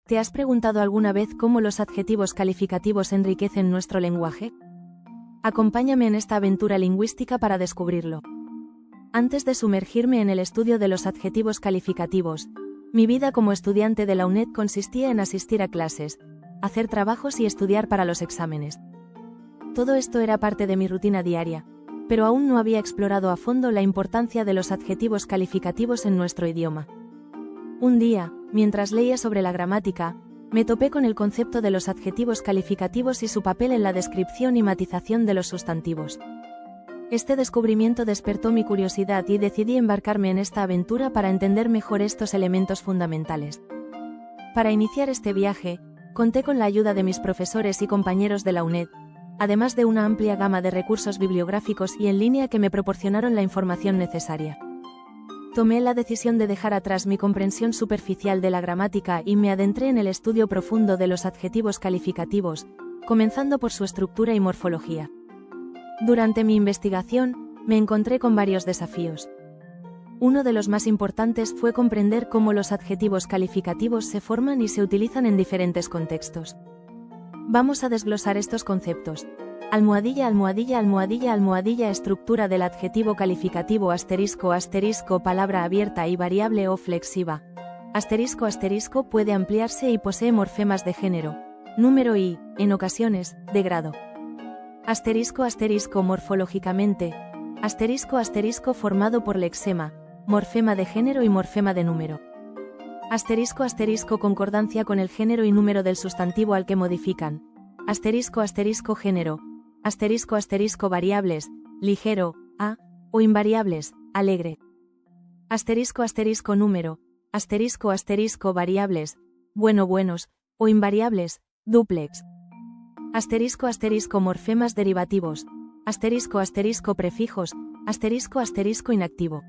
¿Te has preguntado alguna vez cómo los adjetivos calificativos enriquecen nuestro lenguaje? Acompáñame en esta aventura lingüística para descubrirlo. Antes de sumergirme en el estudio de los adjetivos calificativos, mi vida como estudiante de la UNED consistía en asistir a clases, hacer trabajos y estudiar para los exámenes. Todo esto era parte de mi rutina diaria, pero aún no había explorado a fondo la importancia de los adjetivos calificativos en nuestro idioma. Un día, mientras leía sobre la gramática, me topé con el concepto de los adjetivos calificativos y su papel en la descripción y matización de los sustantivos. Este descubrimiento despertó mi curiosidad y decidí embarcarme en esta aventura para entender mejor estos elementos fundamentales. Para iniciar este viaje, conté con la ayuda de mis profesores y compañeros de la UNED, además de una amplia gama de recursos bibliográficos y en línea que me proporcionaron la información necesaria. Tomé la decisión de dejar atrás mi comprensión superficial de la gramática y me adentré en el estudio profundo de los adjetivos calificativos, comenzando por su estructura y morfología. Durante mi investigación, me encontré con varios desafíos. Uno de los más importantes fue comprender cómo los adjetivos calificativos se forman y se utilizan en diferentes contextos. Vamos a desglosar estos conceptos. Almohadilla, almohadilla, almohadilla, almohadilla, estructura del adjetivo calificativo, asterisco, asterisco, palabra abierta y variable o flexiva. Asterisco, asterisco puede ampliarse y posee morfemas de género, número y, en ocasiones, de grado. Asterisco, asterisco, morfológicamente. Asterisco, asterisco formado por lexema, morfema de género y morfema de número. Asterisco, asterisco, concordancia con el género y número del sustantivo al que modifican. Asterisco, asterisco, género. Asterisco, asterisco, variables, ligero, a, o invariables, alegre. Asterisco, asterisco, número. Asterisco, asterisco, variables, bueno, buenos, o invariables, dúplex. Asterisco, asterisco, morfemas derivativos. Asterisco, asterisco, prefijos. Asterisco, asterisco, inactivo.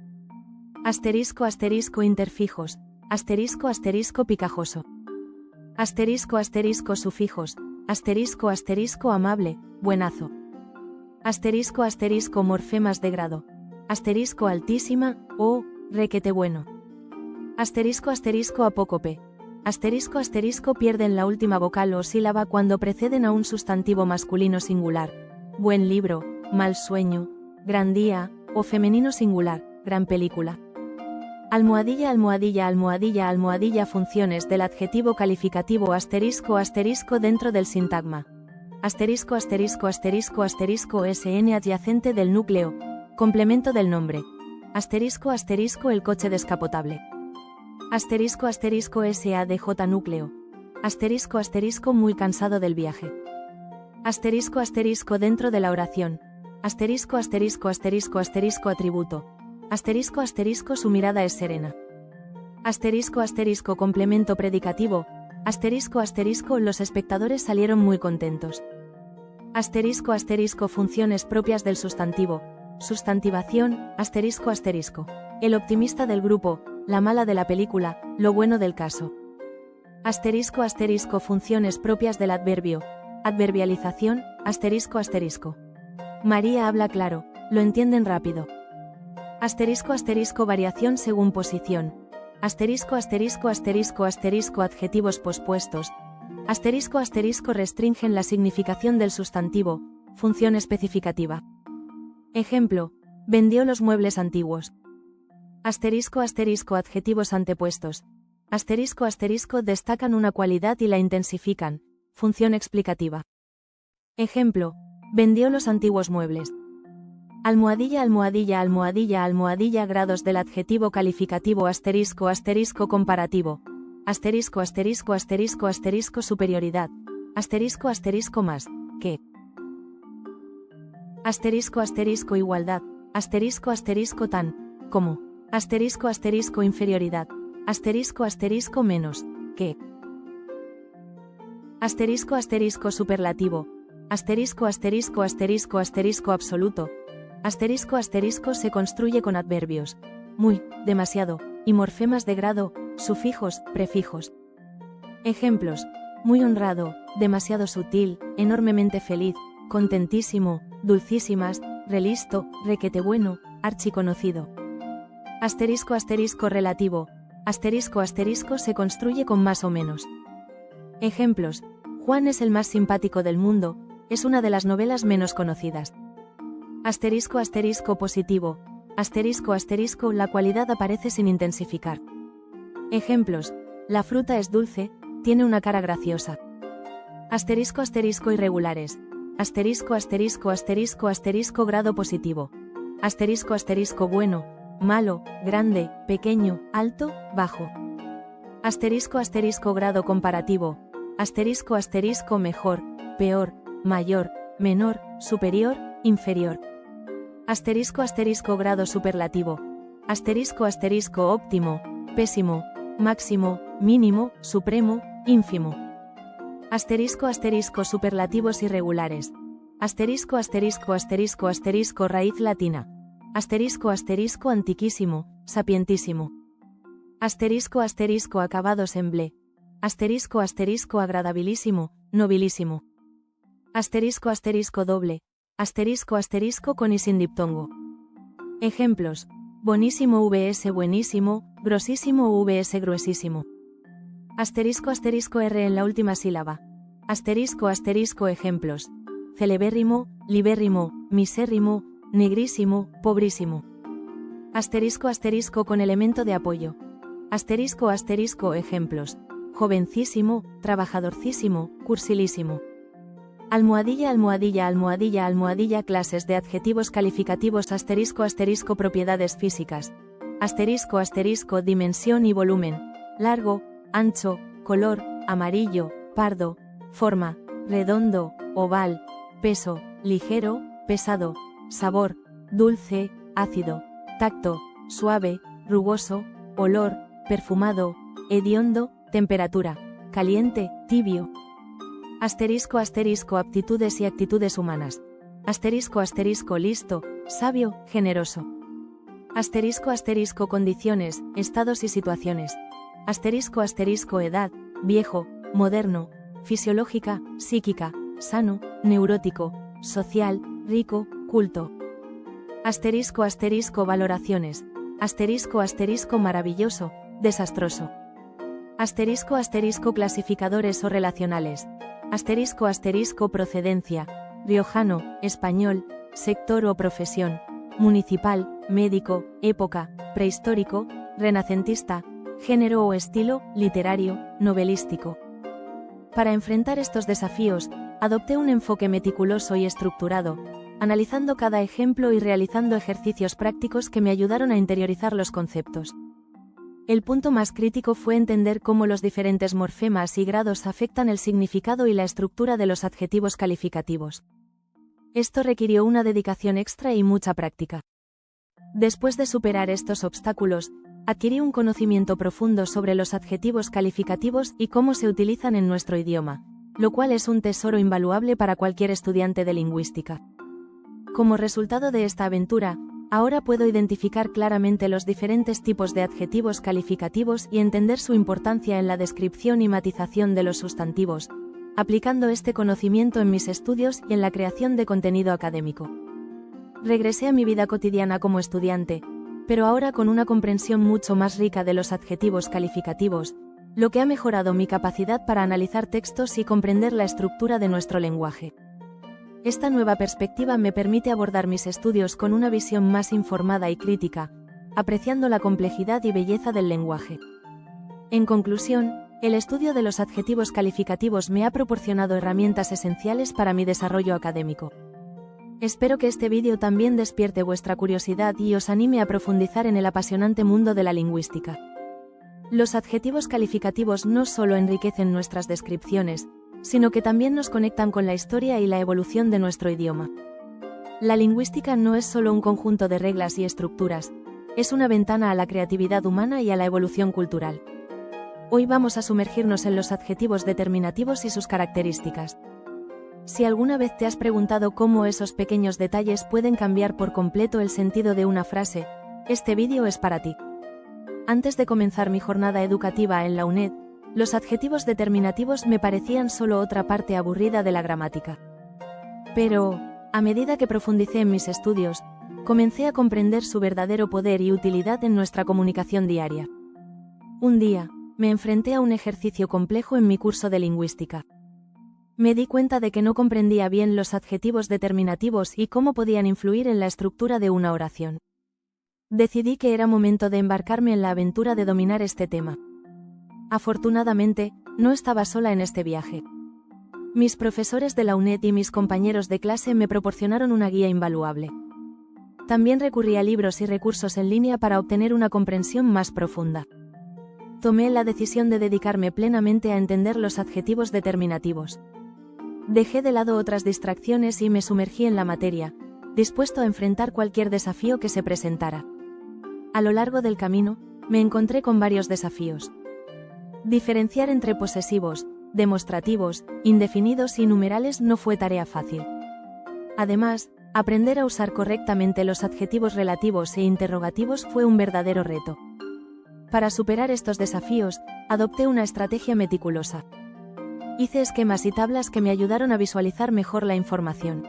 Asterisco, asterisco, interfijos. Asterisco, asterisco, picajoso. Asterisco, asterisco, sufijos. Asterisco, asterisco, amable, buenazo. Asterisco, asterisco, morfemas de grado. Asterisco, altísima, o, requete bueno. Asterisco, asterisco, apócope. Asterisco, asterisco, pierden la última vocal o sílaba cuando preceden a un sustantivo masculino singular. Buen libro, mal sueño, gran día, o femenino singular, gran película. Almohadilla, almohadilla, almohadilla, almohadilla. Funciones del adjetivo calificativo asterisco, asterisco dentro del sintagma. Asterisco, asterisco, asterisco, asterisco, SN adyacente del núcleo, complemento del nombre. Asterisco, asterisco, el coche descapotable. Asterisco, asterisco, SADJ núcleo. Asterisco, asterisco, muy cansado del viaje. Asterisco, asterisco, dentro de la oración. Asterisco, asterisco, asterisco, asterisco, atributo. Asterisco, asterisco, su mirada es serena. Asterisco, asterisco, complemento predicativo. Asterisco, asterisco, los espectadores salieron muy contentos. Asterisco, asterisco, funciones propias del sustantivo. Sustantivación, asterisco, asterisco. El optimista del grupo, la mala de la película, lo bueno del caso. Asterisco, asterisco, funciones propias del adverbio. Adverbialización, asterisco, asterisco. María habla claro, lo entienden rápido. Asterisco, asterisco, variación según posición. Asterisco, asterisco, asterisco, asterisco, adjetivos pospuestos. Asterisco, asterisco, restringen la significación del sustantivo, función especificativa. Ejemplo, vendió los muebles antiguos. Asterisco, asterisco, adjetivos antepuestos. Asterisco, asterisco, destacan una cualidad y la intensifican, función explicativa. Ejemplo, vendió los antiguos muebles. Almohadilla, almohadilla, almohadilla, almohadilla. Grados del adjetivo calificativo asterisco, asterisco, comparativo. Asterisco, asterisco, asterisco, asterisco, superioridad. Asterisco, asterisco, más, que. Asterisco, asterisco, igualdad. Asterisco, asterisco, tan, como. Asterisco, asterisco, inferioridad. Asterisco, asterisco, menos, que. Asterisco, asterisco, superlativo. Asterisco, asterisco, asterisco, asterisco, absoluto. Asterisco, asterisco se construye con adverbios. Muy, demasiado, y morfemas de grado, sufijos, prefijos. Ejemplos, muy honrado, demasiado sutil, enormemente feliz, contentísimo, dulcísimas, relisto, requete bueno, archiconocido. Asterisco, asterisco relativo. Asterisco, asterisco se construye con más o menos. Ejemplos: Juan es el más simpático del mundo, es una de las novelas menos conocidas. Asterisco asterisco positivo, asterisco asterisco la cualidad aparece sin intensificar. Ejemplos: la fruta es dulce, tiene una cara graciosa. Asterisco asterisco irregulares, asterisco asterisco asterisco asterisco grado positivo, asterisco asterisco bueno, malo, grande, pequeño, alto, bajo. Asterisco asterisco grado comparativo, asterisco asterisco mejor, peor, mayor, menor, superior, inferior. Asterisco asterisco grado superlativo, asterisco asterisco óptimo, pésimo, máximo, mínimo, supremo, ínfimo. Asterisco asterisco superlativos irregulares, asterisco asterisco asterisco asterisco raíz latina, asterisco asterisco antiquísimo, sapientísimo. Asterisco asterisco acabados en ble, asterisco asterisco agradabilísimo, nobilísimo. Asterisco asterisco doble, asterisco asterisco con y sin diptongo. Ejemplos: bonísimo vs buenísimo, grosísimo vs gruesísimo. Asterisco asterisco R en la última sílaba. Asterisco asterisco ejemplos: celebérrimo, libérrimo, misérrimo, negrísimo, pobrísimo. Asterisco asterisco con elemento de apoyo. Asterisco asterisco ejemplos: jovencísimo, trabajadorcísimo, cursilísimo. Almohadilla almohadilla almohadilla almohadilla clases de adjetivos calificativos asterisco asterisco propiedades físicas. Asterisco asterisco dimensión y volumen, largo, ancho, color, amarillo, pardo, forma, redondo, oval, peso, ligero, pesado, sabor, dulce, ácido, tacto, suave, rugoso, olor, perfumado, hediondo, temperatura, caliente, tibio. Asterisco asterisco aptitudes y actitudes humanas. Asterisco asterisco listo, sabio, generoso. Asterisco asterisco condiciones, estados y situaciones. Asterisco asterisco edad, viejo, moderno, fisiológica, psíquica, sano, neurótico, social, rico, culto. Asterisco asterisco valoraciones. Asterisco asterisco maravilloso, desastroso. Asterisco asterisco clasificadores o relacionales. Asterisco asterisco procedencia, riojano, español, sector o profesión, municipal, médico, época, prehistórico, renacentista, género o estilo, literario, novelístico. Para enfrentar estos desafíos, adopté un enfoque meticuloso y estructurado, analizando cada ejemplo y realizando ejercicios prácticos que me ayudaron a interiorizar los conceptos. El punto más crítico fue entender cómo los diferentes morfemas y grados afectan el significado y la estructura de los adjetivos calificativos. Esto requirió una dedicación extra y mucha práctica. Después de superar estos obstáculos, adquirí un conocimiento profundo sobre los adjetivos calificativos y cómo se utilizan en nuestro idioma, lo cual es un tesoro invaluable para cualquier estudiante de lingüística. Como resultado de esta aventura, ahora puedo identificar claramente los diferentes tipos de adjetivos calificativos y entender su importancia en la descripción y matización de los sustantivos, aplicando este conocimiento en mis estudios y en la creación de contenido académico. Regresé a mi vida cotidiana como estudiante, pero ahora con una comprensión mucho más rica de los adjetivos calificativos, lo que ha mejorado mi capacidad para analizar textos y comprender la estructura de nuestro lenguaje. Esta nueva perspectiva me permite abordar mis estudios con una visión más informada y crítica, apreciando la complejidad y belleza del lenguaje. En conclusión, el estudio de los adjetivos calificativos me ha proporcionado herramientas esenciales para mi desarrollo académico. Espero que este vídeo también despierte vuestra curiosidad y os anime a profundizar en el apasionante mundo de la lingüística. Los adjetivos calificativos no solo enriquecen nuestras descripciones, sino que también nos conectan con la historia y la evolución de nuestro idioma. La lingüística no es solo un conjunto de reglas y estructuras, es una ventana a la creatividad humana y a la evolución cultural. Hoy vamos a sumergirnos en los adjetivos determinativos y sus características. Si alguna vez te has preguntado cómo esos pequeños detalles pueden cambiar por completo el sentido de una frase, este vídeo es para ti. Antes de comenzar mi jornada educativa en la UNED, los adjetivos determinativos me parecían solo otra parte aburrida de la gramática. Pero, a medida que profundicé en mis estudios, comencé a comprender su verdadero poder y utilidad en nuestra comunicación diaria. Un día, me enfrenté a un ejercicio complejo en mi curso de lingüística. Me di cuenta de que no comprendía bien los adjetivos determinativos y cómo podían influir en la estructura de una oración. Decidí que era momento de embarcarme en la aventura de dominar este tema. Afortunadamente, no estaba sola en este viaje. Mis profesores de la UNED y mis compañeros de clase me proporcionaron una guía invaluable. También recurrí a libros y recursos en línea para obtener una comprensión más profunda. Tomé la decisión de dedicarme plenamente a entender los adjetivos determinativos. Dejé de lado otras distracciones y me sumergí en la materia, dispuesto a enfrentar cualquier desafío que se presentara. A lo largo del camino, me encontré con varios desafíos. Diferenciar entre posesivos, demostrativos, indefinidos y numerales no fue tarea fácil. Además, aprender a usar correctamente los adjetivos relativos e interrogativos fue un verdadero reto. Para superar estos desafíos, adopté una estrategia meticulosa. Hice esquemas y tablas que me ayudaron a visualizar mejor la información.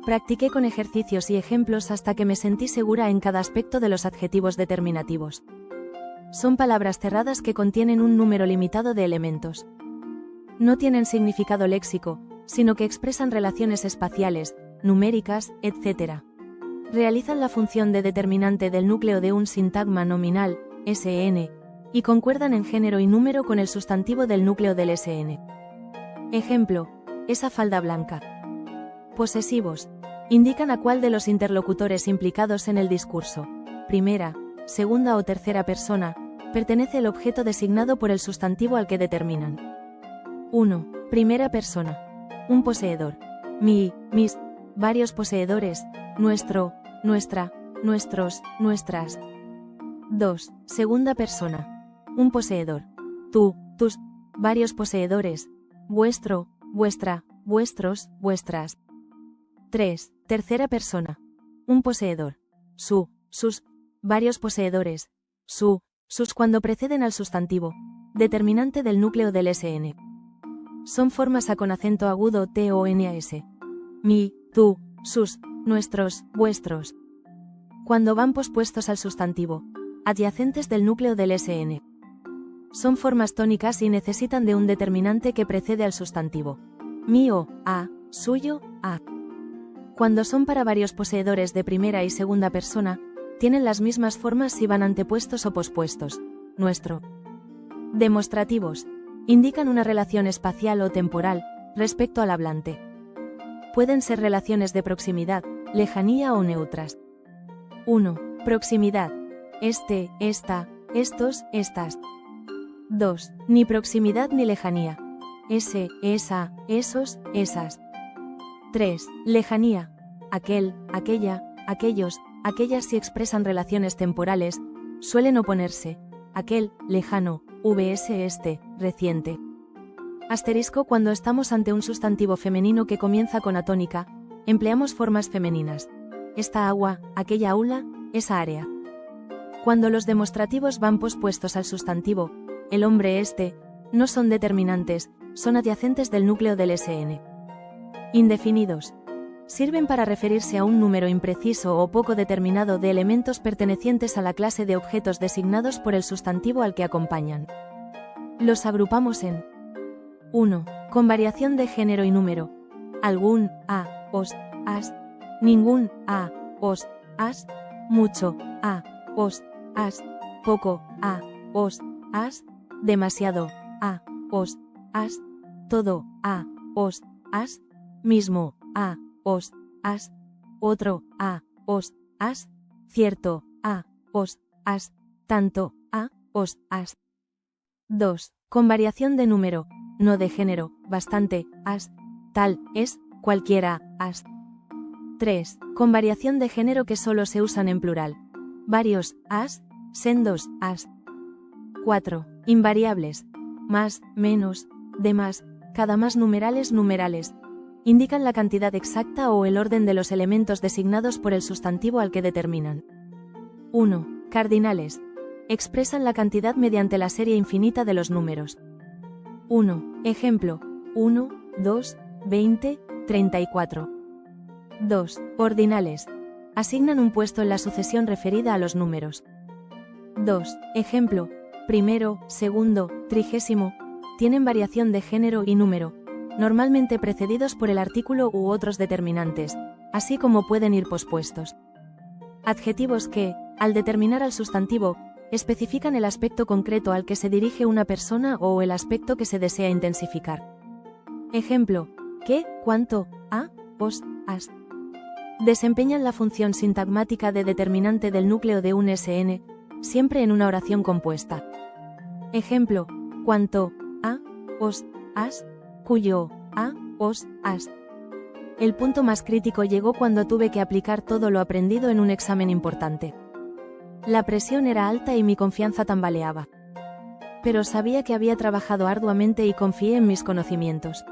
Practiqué con ejercicios y ejemplos hasta que me sentí segura en cada aspecto de los adjetivos determinativos. Son palabras cerradas que contienen un número limitado de elementos. No tienen significado léxico, sino que expresan relaciones espaciales, numéricas, etc. Realizan la función de determinante del núcleo de un sintagma nominal, SN, y concuerdan en género y número con el sustantivo del núcleo del SN. Ejemplo: esa falda blanca. Posesivos. Indican a cuál de los interlocutores implicados en el discurso, primera, segunda o tercera persona, pertenece el objeto designado por el sustantivo al que determinan. 1. Primera persona. Un poseedor. Mi, mis, varios poseedores, nuestro, nuestra, nuestros, nuestras. 2. Segunda persona. Un poseedor. Tú, tus, varios poseedores, vuestro, vuestra, vuestros, vuestras. 3. Tercera persona. Un poseedor. Su, sus, varios poseedores, su, sus cuando preceden al sustantivo, determinante del núcleo del SN. Son formas a con acento agudo TONAS. Mi, tú, sus, nuestros, vuestros. Cuando van pospuestos al sustantivo, adyacentes del núcleo del SN. Son formas tónicas y necesitan de un determinante que precede al sustantivo. Mío, a, suyo, a. Cuando son para varios poseedores de primera y segunda persona, tienen las mismas formas si van antepuestos o pospuestos. Nuestro. Demostrativos. Indican una relación espacial o temporal respecto al hablante. Pueden ser relaciones de proximidad, lejanía o neutras. 1. Proximidad. Este, esta, estos, estas. 2. Ni proximidad ni lejanía. Ese, esa, esos, esas. 3. Lejanía. Aquel, aquella, aquellos, aquellas si expresan relaciones temporales, suelen oponerse. Aquel, lejano, vs este, reciente. Asterisco: cuando estamos ante un sustantivo femenino que comienza con atónica, empleamos formas femeninas. Esta agua, aquella aula, esa área. Cuando los demostrativos van pospuestos al sustantivo, el hombre este, no son determinantes, son adyacentes del núcleo del SN. Indefinidos. Sirven para referirse a un número impreciso o poco determinado de elementos pertenecientes a la clase de objetos designados por el sustantivo al que acompañan. Los agrupamos en 1. Con variación de género y número. Algún, a, os, as. Ningún, a, os, as. Mucho, a, os, as. Poco, a, os, as. Demasiado, a, os, as. Todo, a, os, as. Mismo, a, os, as. Otro, a, os, as. Cierto, a, os, as. Tanto, a, os, as. 2. Con variación de número, no de género, bastante, as. Tal, es, cualquiera, as. 3. Con variación de género que solo se usan en plural. Varios, as. Sendos, as. 4. Invariables. Más, menos, de más, cada más numerales numerales. Indican la cantidad exacta o el orden de los elementos designados por el sustantivo al que determinan. 1. Cardinales. Expresan la cantidad mediante la serie infinita de los números. 1. Ejemplo: 1, 2, 20, 34. 2. Ordinales. Asignan un puesto en la sucesión referida a los números. 2. Ejemplo: primero, segundo, trigésimo, tienen variación de género y número, normalmente precedidos por el artículo u otros determinantes, así como pueden ir pospuestos. Adjetivos que, al determinar al sustantivo, especifican el aspecto concreto al que se dirige una persona o el aspecto que se desea intensificar. Ejemplo: qué, cuánto, a, os, as. Desempeñan la función sintagmática de determinante del núcleo de un SN, siempre en una oración compuesta. Ejemplo: cuanto, a, os, as, cuyo, a, os, as. El punto más crítico llegó cuando tuve que aplicar todo lo aprendido en un examen importante. La presión era alta y mi confianza tambaleaba. Pero sabía que había trabajado arduamente y confié en mis conocimientos.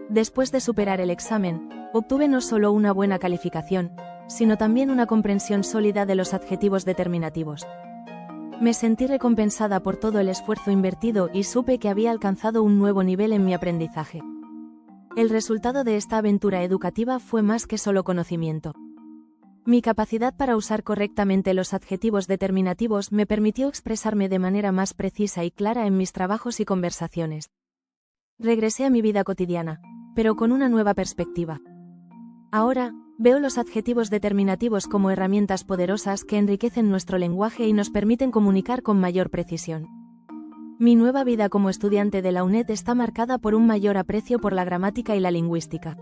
Después de superar el examen, obtuve no solo una buena calificación, sino también una comprensión sólida de los adjetivos determinativos. Me sentí recompensada por todo el esfuerzo invertido y supe que había alcanzado un nuevo nivel en mi aprendizaje. El resultado de esta aventura educativa fue más que solo conocimiento. Mi capacidad para usar correctamente los adjetivos determinativos me permitió expresarme de manera más precisa y clara en mis trabajos y conversaciones. Regresé a mi vida cotidiana, pero con una nueva perspectiva. Ahora, veo los adjetivos determinativos como herramientas poderosas que enriquecen nuestro lenguaje y nos permiten comunicar con mayor precisión. Mi nueva vida como estudiante de la UNED está marcada por un mayor aprecio por la gramática y la lingüística.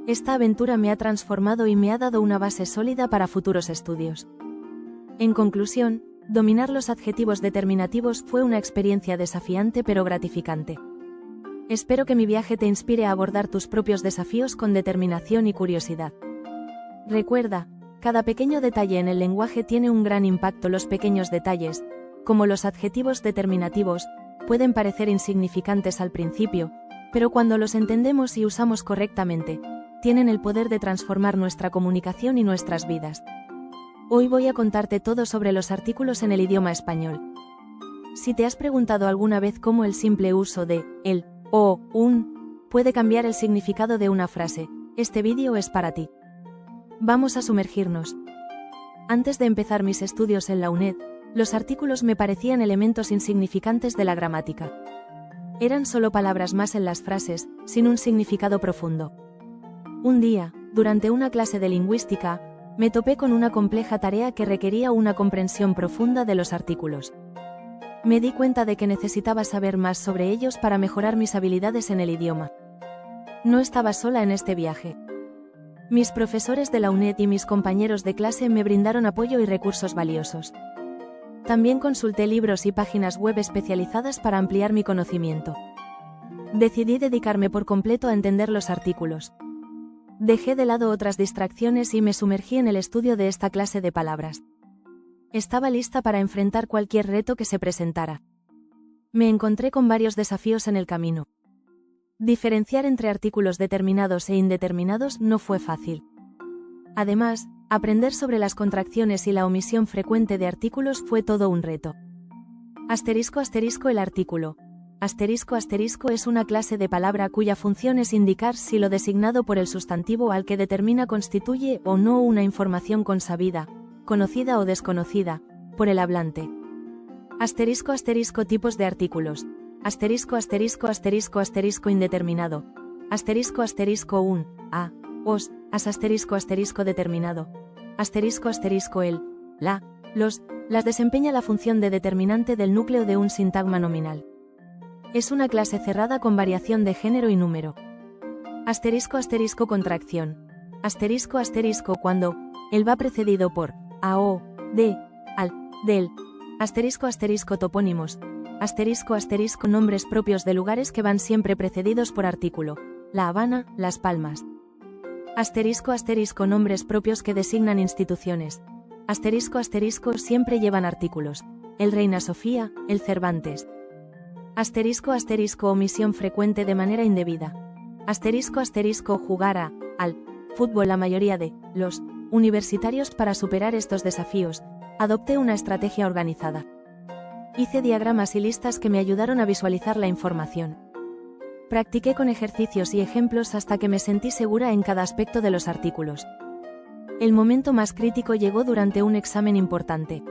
Esta aventura me ha transformado y me ha dado una base sólida para futuros estudios. En conclusión, dominar los adjetivos determinativos fue una experiencia desafiante pero gratificante. Espero que mi viaje te inspire a abordar tus propios desafíos con determinación y curiosidad. Recuerda, cada pequeño detalle en el lenguaje tiene un gran impacto. Los pequeños detalles, como los adjetivos determinativos, pueden parecer insignificantes al principio, pero cuando los entendemos y usamos correctamente, tienen el poder de transformar nuestra comunicación y nuestras vidas. Hoy voy a contarte todo sobre los artículos en el idioma español. Si te has preguntado alguna vez cómo el simple uso de el, o, un, puede cambiar el significado de una frase, este vídeo es para ti. Vamos a sumergirnos. Antes de empezar mis estudios en la UNED, los artículos me parecían elementos insignificantes de la gramática. Eran solo palabras más en las frases, sin un significado profundo. Un día, durante una clase de lingüística, me topé con una compleja tarea que requería una comprensión profunda de los artículos. Me di cuenta de que necesitaba saber más sobre ellos para mejorar mis habilidades en el idioma. No estaba sola en este viaje. Mis profesores de la UNED y mis compañeros de clase me brindaron apoyo y recursos valiosos. También consulté libros y páginas web especializadas para ampliar mi conocimiento. Decidí dedicarme por completo a entender los artículos. Dejé de lado otras distracciones y me sumergí en el estudio de esta clase de palabras. Estaba lista para enfrentar cualquier reto que se presentara. Me encontré con varios desafíos en el camino. Diferenciar entre artículos determinados e indeterminados no fue fácil. Además, aprender sobre las contracciones y la omisión frecuente de artículos fue todo un reto. ** el artículo. ** es una clase de palabra cuya función es indicar si lo designado por el sustantivo al que determina constituye o no una información consabida, conocida o desconocida, por el hablante. *** tipos de artículos. *** indeterminado. *** a, os, as determinado. *** el, la, los, las desempeña la función de determinante del núcleo de un sintagma nominal. Es una clase cerrada con variación de género y número. *** contracción. *** cuando el va precedido por a, o, de, al, del. *** topónimos. *** nombres propios de lugares que van siempre precedidos por artículo. La Habana, Las Palmas. *** nombres propios que designan instituciones. *** siempre llevan artículos. El Reina Sofía, el Cervantes. *** omisión frecuente de manera indebida. *** jugar a, al, fútbol. La mayoría de los universitarios para superar estos desafíos, adopté una estrategia organizada. Hice diagramas y listas que me ayudaron a visualizar la información. Practiqué con ejercicios y ejemplos hasta que me sentí segura en cada aspecto de los artículos. El momento más crítico llegó durante un examen importante.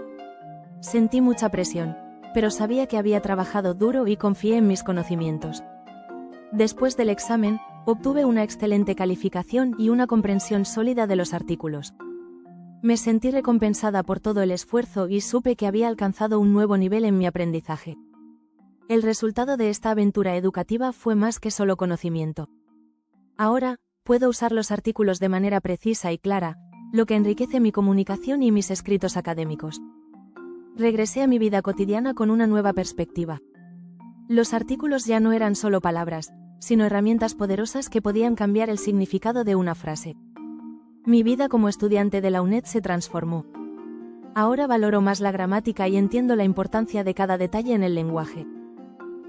Sentí mucha presión, pero sabía que había trabajado duro y confié en mis conocimientos. Después del examen, obtuve una excelente calificación y una comprensión sólida de los artículos. Me sentí recompensada por todo el esfuerzo y supe que había alcanzado un nuevo nivel en mi aprendizaje. El resultado de esta aventura educativa fue más que solo conocimiento. Ahora, puedo usar los artículos de manera precisa y clara, lo que enriquece mi comunicación y mis escritos académicos. Regresé a mi vida cotidiana con una nueva perspectiva. Los artículos ya no eran solo palabras, sino herramientas poderosas que podían cambiar el significado de una frase. Mi vida como estudiante de la UNED se transformó. Ahora valoro más la gramática y entiendo la importancia de cada detalle en el lenguaje.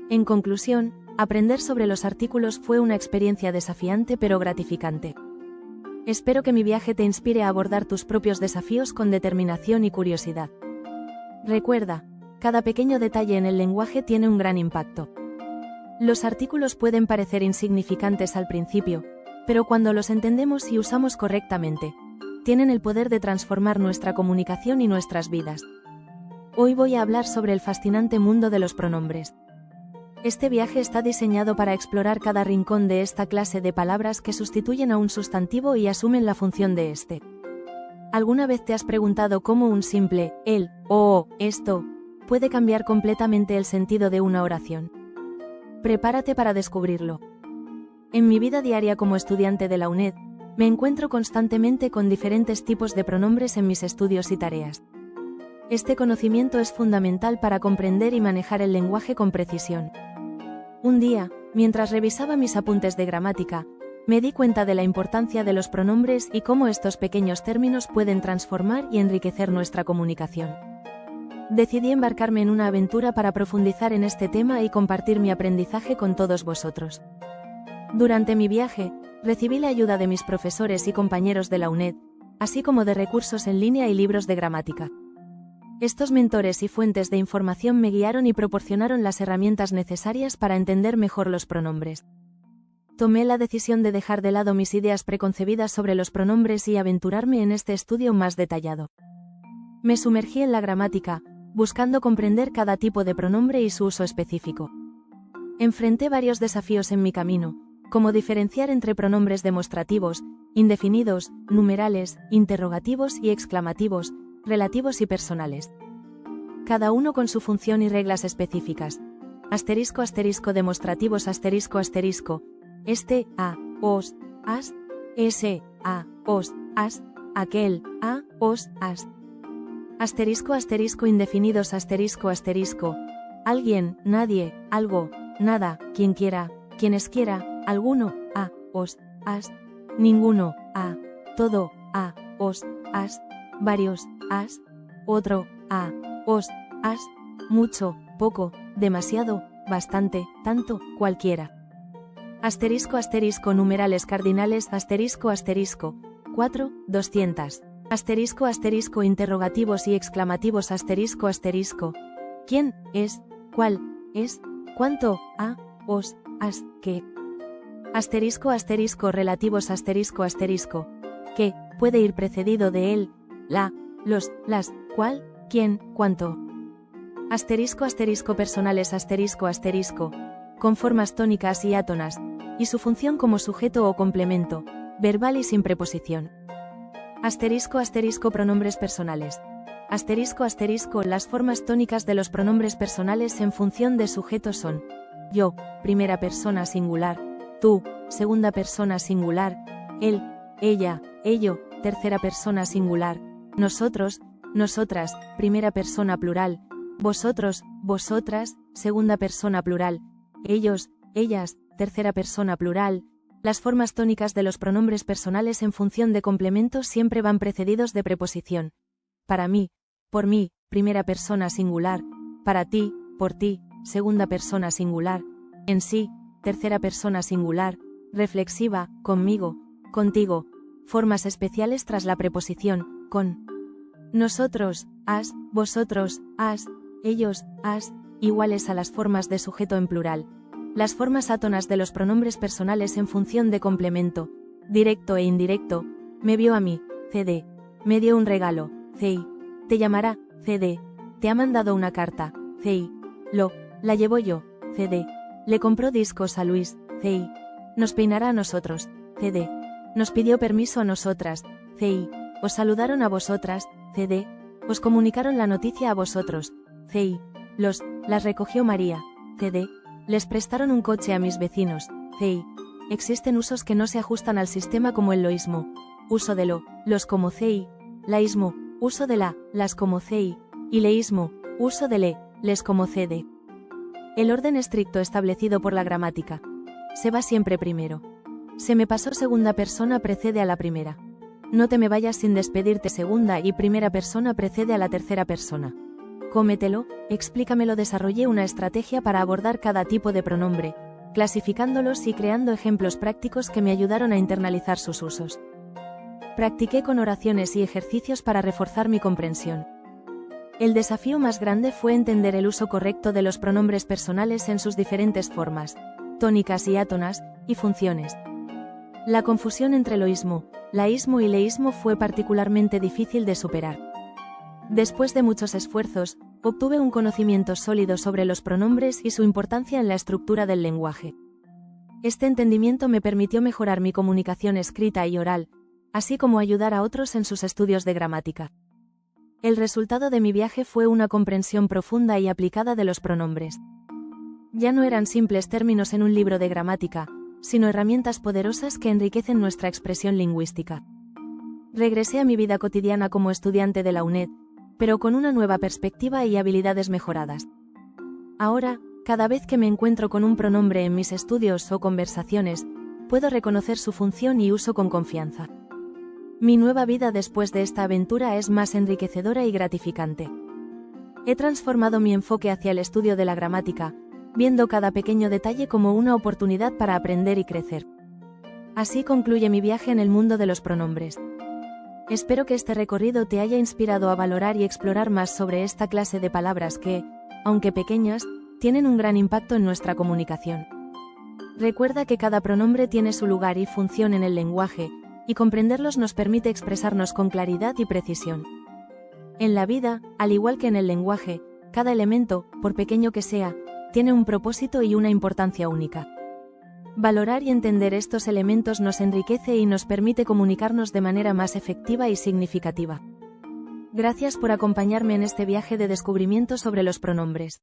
En conclusión, aprender sobre los artículos fue una experiencia desafiante pero gratificante. Espero que mi viaje te inspire a abordar tus propios desafíos con determinación y curiosidad. Recuerda, cada pequeño detalle en el lenguaje tiene un gran impacto. Los artículos pueden parecer insignificantes al principio, pero cuando los entendemos y usamos correctamente, tienen el poder de transformar nuestra comunicación y nuestras vidas. Hoy voy a hablar sobre el fascinante mundo de los pronombres. Este viaje está diseñado para explorar cada rincón de esta clase de palabras que sustituyen a un sustantivo y asumen la función de este. ¿Alguna vez te has preguntado cómo un simple el, o, esto, puede cambiar completamente el sentido de una oración? Prepárate para descubrirlo. En mi vida diaria como estudiante de la UNED, me encuentro constantemente con diferentes tipos de pronombres en mis estudios y tareas. Este conocimiento es fundamental para comprender y manejar el lenguaje con precisión. Un día, mientras revisaba mis apuntes de gramática, me di cuenta de la importancia de los pronombres y cómo estos pequeños términos pueden transformar y enriquecer nuestra comunicación. Decidí embarcarme en una aventura para profundizar en este tema y compartir mi aprendizaje con todos vosotros. Durante mi viaje, recibí la ayuda de mis profesores y compañeros de la UNED, así como de recursos en línea y libros de gramática. Estos mentores y fuentes de información me guiaron y proporcionaron las herramientas necesarias para entender mejor los pronombres. Tomé la decisión de dejar de lado mis ideas preconcebidas sobre los pronombres y aventurarme en este estudio más detallado. Me sumergí en la gramática, buscando comprender cada tipo de pronombre y su uso específico. Enfrenté varios desafíos en mi camino, como diferenciar entre pronombres demostrativos, indefinidos, numerales, interrogativos y exclamativos, relativos y personales. Cada uno con su función y reglas específicas. Asterisco asterisco demostrativos asterisco asterisco, este, a, os, as, ese, a, os, as, aquel, a, os, as. Asterisco asterisco indefinidos asterisco asterisco, alguien, nadie, algo, nada, quien quiera, quienes quiera, alguno, a, os, as, ninguno, a, todo, a, os, as, varios, as, otro, a, os, as, mucho, poco, demasiado, bastante, tanto, cualquiera. Asterisco asterisco numerales cardinales asterisco asterisco, 4, 200. Asterisco asterisco interrogativos y exclamativos asterisco asterisco. ¿Quién es? ¿Cuál es? ¿Cuánto? ¿A? ¿Os? ¿As? ¿Qué? Asterisco asterisco relativos asterisco asterisco. ¿Qué? Puede ir precedido de él, la, los, las, cuál, quién, cuánto. Asterisco asterisco personales asterisco asterisco. Con formas tónicas y átonas, y su función como sujeto o complemento, verbal y sin preposición. Asterisco asterisco pronombres personales. Asterisco asterisco las formas tónicas de los pronombres personales en función de sujeto son yo, primera persona singular, tú, segunda persona singular, él, ella, ello, tercera persona singular, nosotros, nosotras, primera persona plural, vosotros, vosotras, segunda persona plural, ellos, ellas, tercera persona plural. Las formas tónicas de los pronombres personales en función de complementos siempre van precedidos de preposición. Para mí, por mí, primera persona singular, para ti, por ti, segunda persona singular, en sí, tercera persona singular, reflexiva, conmigo, contigo, formas especiales tras la preposición, con. Nosotros, as, vosotros, as, ellos, as, iguales a las formas de sujeto en plural. Las formas átonas de los pronombres personales en función de complemento, directo e indirecto, me vio a mí, cd, me dio un regalo, cei, te llamará, cd, te ha mandado una carta, CI. La llevo yo, CD. Le compró discos a Luis, CI. Nos peinará a nosotros, CD. Nos pidió permiso a nosotras, CI. Os saludaron a vosotras, CD. Os comunicaron la noticia a vosotros, CI. Las recogió María, CD. Les prestaron un coche a mis vecinos, CI. Existen usos que no se ajustan al sistema como el loísmo, uso de los como CI, laísmo, uso de las como CI, y leísmo, uso de les como CD. El orden estricto establecido por la gramática. Se va siempre primero. Se me pasó segunda persona precede a la primera. No te me vayas sin despedirte segunda y primera persona precede a la tercera persona. Cómetelo, explícamelo. Desarrollé una estrategia para abordar cada tipo de pronombre, clasificándolos y creando ejemplos prácticos que me ayudaron a internalizar sus usos. Practiqué con oraciones y ejercicios para reforzar mi comprensión. El desafío más grande fue entender el uso correcto de los pronombres personales en sus diferentes formas, tónicas y átonas, y funciones. La confusión entre loísmo, laísmo y leísmo fue particularmente difícil de superar. Después de muchos esfuerzos, obtuve un conocimiento sólido sobre los pronombres y su importancia en la estructura del lenguaje. Este entendimiento me permitió mejorar mi comunicación escrita y oral, así como ayudar a otros en sus estudios de gramática. El resultado de mi viaje fue una comprensión profunda y aplicada de los pronombres. Ya no eran simples términos en un libro de gramática, sino herramientas poderosas que enriquecen nuestra expresión lingüística. Regresé a mi vida cotidiana como estudiante de la UNED, pero con una nueva perspectiva y habilidades mejoradas. Ahora, cada vez que me encuentro con un pronombre en mis estudios o conversaciones, puedo reconocer su función y uso con confianza. Mi nueva vida después de esta aventura es más enriquecedora y gratificante. He transformado mi enfoque hacia el estudio de la gramática, viendo cada pequeño detalle como una oportunidad para aprender y crecer. Así concluye mi viaje en el mundo de los pronombres. Espero que este recorrido te haya inspirado a valorar y explorar más sobre esta clase de palabras que, aunque pequeñas, tienen un gran impacto en nuestra comunicación. Recuerda que cada pronombre tiene su lugar y función en el lenguaje, y comprenderlos nos permite expresarnos con claridad y precisión. En la vida, al igual que en el lenguaje, cada elemento, por pequeño que sea, tiene un propósito y una importancia única. Valorar y entender estos elementos nos enriquece y nos permite comunicarnos de manera más efectiva y significativa. Gracias por acompañarme en este viaje de descubrimiento sobre los pronombres.